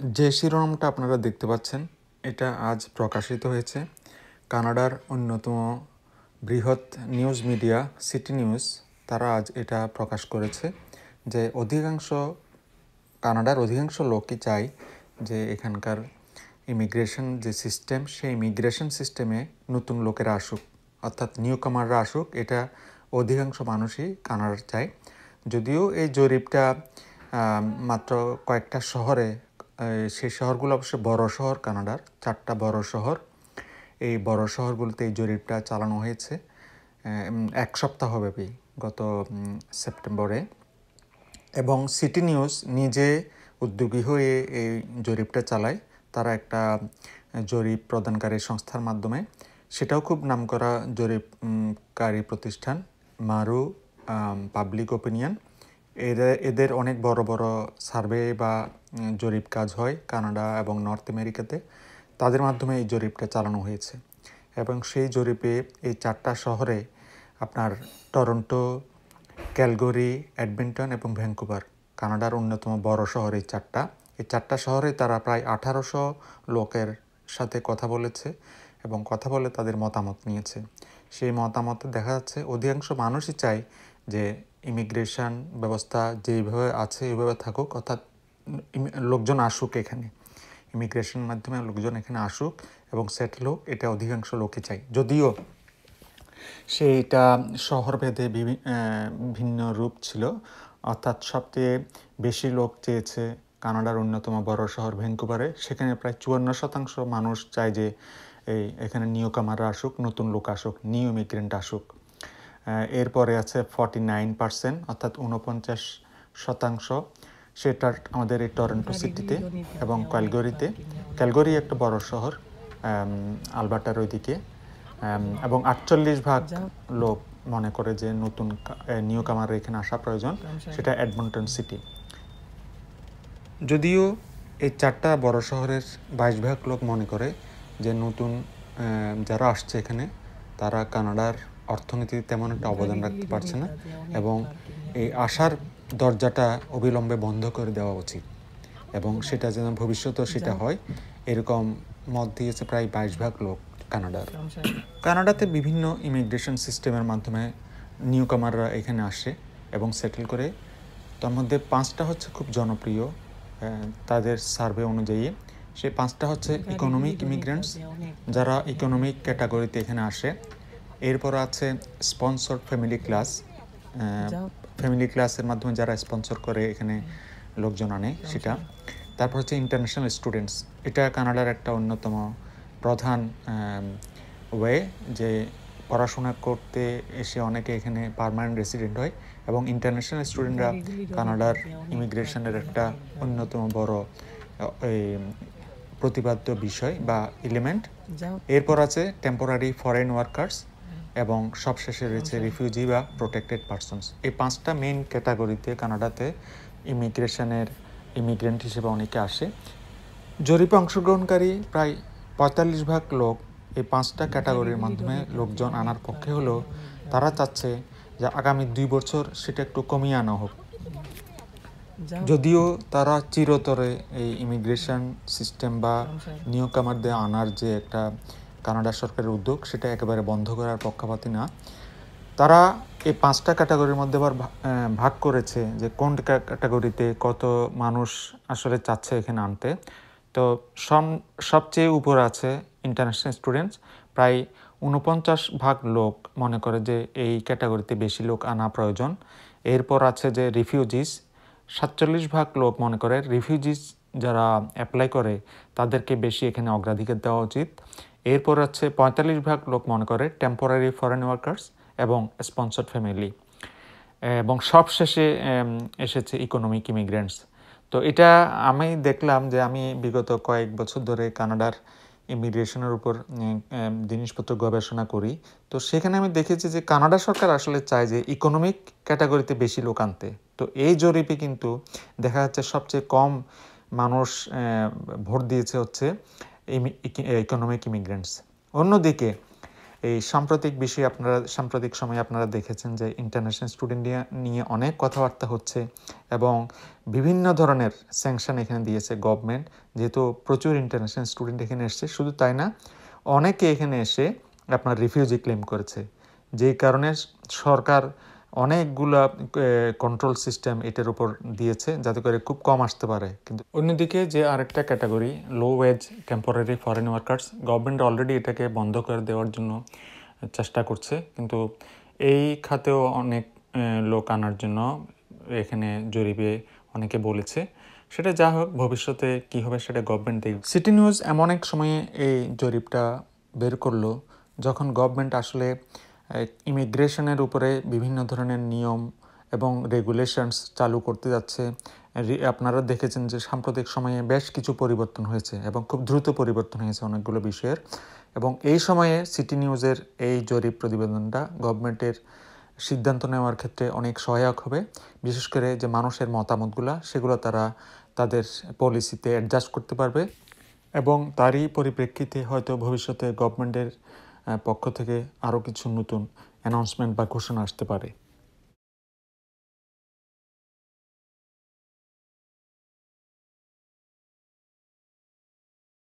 যে শিরোনামটা আপনারা দেখতে পাচ্ছেন এটা আজ প্রকাশিত হয়েছে কানাডার অন্যতম বৃহৎ নিউজ মিডিয়া সিটি নিউজ। তারা আজ এটা প্রকাশ করেছে যে কানাডার অধিকাংশ লোকই চায় যে এখানকার ইমিগ্রেশন যে সিস্টেম সেই ইমিগ্রেশন সিস্টেমে নতুন লোকেরা আসুক, অর্থাৎ নিউ কামাররা আসুক। এটা অধিকাংশ মানুষই কানাডার চায়। যদিও এই জরিপটা মাত্র কয়েকটা শহরে, সেই শহরগুলো অবশ্য বড় শহর, কানাডার 4টা বড় শহর। এই বড় শহরগুলোতে এই জরিপটা চালানো হয়েছে এক সপ্তাহব্যাপী গত সেপ্টেম্বরে। এবং সিটি নিউজ নিজে উদ্যোগী হয়ে এই জরিপটা চালায়। তারা একটা জরিপ প্রদানকারী সংস্থার মাধ্যমে, সেটাও খুব নামকরা জরিপকারী প্রতিষ্ঠান মারু পাবলিক ওপিনিয়ন। এদের অনেক বড় বড় সার্ভে বা জরিপ কাজ হয় কানাডা এবং নর্থ আমেরিকাতে। তাদের মাধ্যমে এই জরিপটা চালানো হয়েছে এবং সেই জরিপে এই 4টা শহরে আপনার টরন্টো, ক্যালগরি, এডমিন্টন এবং ভ্যাঙ্কুভার, কানাডার অন্যতম বড় শহর এই 4টা। এই 4টা শহরে তারা প্রায় 1800 লোকের সাথে কথা বলেছে এবং কথা বলে তাদের মতামত নিয়েছে। সেই মতামতে দেখা যাচ্ছে অধিকাংশ মানুষই চায় যে ইমিগ্রেশন ব্যবস্থা যেইভাবে আছে এইভাবে থাকুক, অর্থাৎ লোকজন আসুক এখানে, ইমিগ্রেশনের মাধ্যমে লোকজন এখানে আসুক এবং সেটেল হোক, এটা অধিকাংশ লোকে চায়। যদিও সেইটা শহরভেদে ভিন্ন রূপ ছিল, অর্থাৎ সবচেয়ে বেশি লোক চেয়েছে কানাডার অন্যতম বড় শহর ভ্যাঙ্কুভারে। সেখানে প্রায় 54% মানুষ চায় যে এখানে নিউ কামাররা আসুক, নতুন লোক আসুক, নিউ ইমিগ্রেন্ট আসুক। এরপরে আছে 49%, অর্থাৎ 49%, সেটা আমাদের এই টরন্টো সিটিতে এবং ক্যালগরিতে। ক্যালগরি একটা বড় শহর আলবার্টার ওইদিকে। এবং 48% লোক মনে করে যে নতুন নিউ কামার এখানে আসা প্রয়োজন, সেটা এডমন্টন সিটি। যদিও এই 4টা বড় শহরের 22% লোক মনে করে যে নতুন যারা আসছে এখানে তারা কানাডার অর্থনীতিতে তেমন একটা অবদান রাখতে পারছে না এবং এই আসার দরজাটা অবিলম্বে বন্ধ করে দেওয়া উচিত এবং সেটা যেন ভবিষ্যতেও সেটা হয়, এরকম মত দিয়েছে প্রায় 22% লোক কানাডাতে বিভিন্ন ইমিগ্রেশন সিস্টেমের মাধ্যমে নিউ কামাররা এখানে আসে এবং সেটেল করে। তার মধ্যে 5টা হচ্ছে খুব জনপ্রিয় তাদের সার্ভে অনুযায়ী। সেই 5টা হচ্ছে ইকোনমিক ইমিগ্রেন্টস, যারা ইকোনমিক ক্যাটাগরিতে এখানে আসে। এরপর আছে স্পন্সর্ড ফ্যামিলি ক্লাস, ফ্যামিলি ক্লাসের মাধ্যমে যারা স্পন্সর করে এখানে লোকজন আনে সেটা। তারপর হচ্ছে ইন্টারন্যাশনাল স্টুডেন্টস, এটা কানাডার একটা অন্যতম প্রধান ওয়ে যে পড়াশোনা করতে এসে অনেকে এখানে পার্মানেন্ট রেসিডেন্ট হয় এবং ইন্টারন্যাশনাল স্টুডেন্টরা কানাডার ইমিগ্রেশনের একটা অন্যতম বড় প্রতিপাদ্য বিষয় বা এলিমেন্ট। এরপর আছে টেম্পোরারি ফরেন ওয়ার্কার্স এবং সবশেষে রয়েছে রিফিউজি বা প্রোটেক্টেড পারসনস। এই 5টা মেইন ক্যাটাগরিতে কানাডাতে ইমিগ্রেন্ট হিসেবে অনেকে আসে। জরিপে অংশগ্রহণকারী প্রায় 45% লোক এই 5টা ক্যাটাগরির মাধ্যমে লোকজন আনার পক্ষে হলেও তারা চাচ্ছে যে আগামী 2 বছর সেটা একটু কমিয়ে আনা হোক। যদিও তারা চিরতরে এই ইমিগ্রেশন সিস্টেম বা নিউ কামারদের আনার যে একটা কানাডা সরকারের উদ্যোগ সেটা একেবারে বন্ধ করার পক্ষপাতী না। তারা এই 5টা ক্যাটাগরির মধ্যে আবার ভাগ করেছে যে কোন ক্যাটাগরিতে কত মানুষ আসলে চাচ্ছে এখানে আনতে। তো সবচেয়ে উপরে আছে ইন্টারন্যাশনাল স্টুডেন্টস, প্রায় 49% লোক মনে করে যে এই ক্যাটাগরিতে বেশি লোক আনা প্রয়োজন। এরপর আছে যে রিফিউজিস, 47% লোক মনে করে রিফিউজিস যারা অ্যাপ্লাই করে তাদেরকে বেশি এখানে অগ্রাধিকার দেওয়া উচিত। এরপর আছে 45% লোক মনে করে টেম্পোরারি ফরেন ওয়ার্কার্স এবং স্পন্সর্ড ফ্যামিলি, এবং সবশেষে এসেছে ইকোনমিক ইমিগ্রেন্টস। তো এটা আমি দেখলাম যে আমি বিগত কয়েক বছর ধরে কানাডার ইমিগ্রেশনের উপর জিনিসপত্র গবেষণা করি। তো সেখানে আমি দেখেছি যে কানাডা সরকার আসলে চায় যে ইকোনমিক ক্যাটাগরিতে বেশি লোক আনতে। তো এই জরিপে কিন্তু দেখা যাচ্ছে সবচেয়ে কম মানুষ ভোট দিয়েছে হচ্ছে ইকোনমিক ইমিগ্রেন্টস। অন্যদিকে এই সাম্প্রতিক বিষয়ে সাম্প্রতিক সময়ে আপনারা দেখেছেন যে ইন্টারন্যাশনাল স্টুডেন্ট নিয়ে অনেক কথাবার্তা হচ্ছে এবং বিভিন্ন ধরনের স্যাংশন এখানে দিয়েছে গভর্নমেন্ট, যেহেতু প্রচুর ইন্টারন্যাশনাল স্টুডেন্ট এখানে এসছে। শুধু তাই না, অনেকে এখানে এসে আপনার রিফিউজি ক্লেম করেছে, যেই কারণে সরকার অনেকগুলা কন্ট্রোল সিস্টেম এটার উপর দিয়েছে যাতে করে খুব কম আসতে পারে। কিন্তু অন্যদিকে যে আরেকটা ক্যাটাগরি লো wedge temporary foreign workers, government already এটাকে বন্ধ করে দেওয়ার জন্য চেষ্টা করছে, কিন্তু এই খাতেও অনেক লোক আনার জন্য এখানে জরিপে অনেকে বলেছে। সেটা যা হোক, ভবিষ্যতে কী হবে সেটা গভর্নমেন্ট দেখবে। সিটি নিউজ এমন এক সময়ে এই জরিপটা বের করলো যখন গভর্নমেন্ট আসলে ইমিগ্রেশনের উপরে বিভিন্ন ধরনের নিয়ম এবং রেগুলেশনস চালু করতে যাচ্ছে। আপনারা দেখেছেন যে সাম্প্রতিক সময়ে বেশ কিছু পরিবর্তন হয়েছে এবং খুব দ্রুত পরিবর্তন হয়েছে অনেকগুলো বিষয়ের, এবং এই সময়ে সিটি নিউজের এই জরিপ প্রতিবেদনটা গভর্নমেন্টের সিদ্ধান্ত নেওয়ার ক্ষেত্রে অনেক সহায়ক হবে। বিশেষ করে যে মানুষের মতামতগুলো সেগুলো তারা তাদের পলিসিতে অ্যাডজাস্ট করতে পারবে, এবং তারই পরিপ্রেক্ষিতে হয়তো ভবিষ্যতে গভর্নমেন্টের পক্ষ থেকে আরও কিছু নতুন অ্যানাউন্সমেন্ট বা ঘোষণা আসতে পারে।